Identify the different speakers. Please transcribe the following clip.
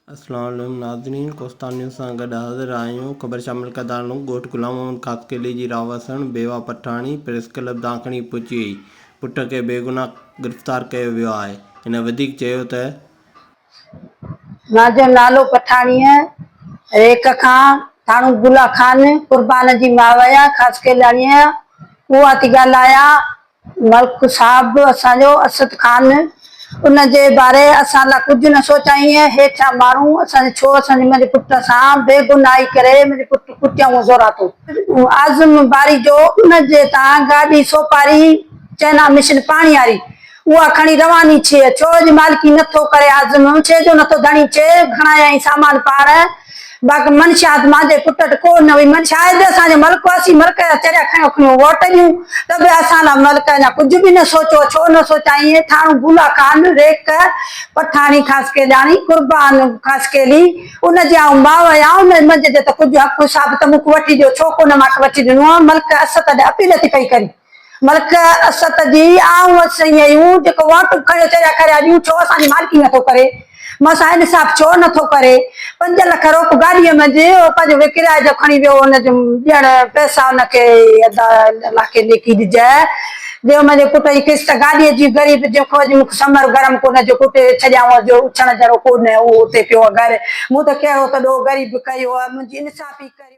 Speaker 1: अस्सलाम वालेकुम नाज़रीन, कोस्तान न्यूज़ सां गॾु हाज़िर आहियूं। ख़बर शामिल कंदा हलूं। ॻोठ गुलाम मोहम्मद कासकेली जी रावसण बेवा पठाणी प्रेस क्लब दाखणी पहुची वई। पुट खे बेगुनाह गिरफ़्तार कयो वियो आहे। हिन वधीक चयो त
Speaker 2: मुंहिंजो नालो पठाणीअ रेक खां थाणू गुला खान कुर्बान जी माउ आहियां, कासकेलाणीअ उहा थी ॻाल्हायां। मल्क साहब असांजो असद खान उन जे बारे असां लाइ कुझु न सोचाईं। हेठियां माण्हू असांजे छो असांजे मुंहिंजे पुट सां बेगुनाही करे मुंहिंजे पुट कुटियाऊं ज़ोरातो आज़म बारी जो उन जे तां गाॾी सोपारी चइना मिशन पाणी वारी उहा खणी रवानी छे छो जी मालिकी नथो करे आज़म छे जो नथो धणी छे खणाया सामान पार बाक़ी मनशात मांजे पुट को न हुई मन शायद असांजे मलकवासी मलक चरिया खणो खणो वोट ॾियूं त बि असां लाइ मलक अञा कुझु बि न सोचो छो न सोचाईं। थाणू गुला खान रेक पठाणी कासकेलाणी कुर्बान कासकेली उन जी आऊं माउ आहियां। उन मुंहिंजे ते त कुझु हक़ हिसाब त मूंखे वठी ॾियो छो कोन मूंखे वठी ॾिनो आहे। मलक असद ॾे अपील थी पई करी मलक असद जी आऊं असां आहियूं जेको वोट खणियो चरिया खरिया ॾियूं छो असांजी मालिकी नथो करे मसां इंसाफ़ छो नथो करे। 5 लख रोक गाॾीअ मंझि पंहिंजो किराए जो खणी वियो हुनजो ॾियण पैसा हुनखे अधा लाखे लेखी ॾिजाए जो मुंहिंजे पुट जी किस्त गाॾीअ जी ग़रीब जेको मूंखे समर गरम कोन जो पुट छॾियां जो उछण जहिड़ो कोन उहो उते पियो आहे घर मूं त कहिड़ो तॾो ग़रीब कयो आहे मुंहिंजी इंसाफ़ी करी।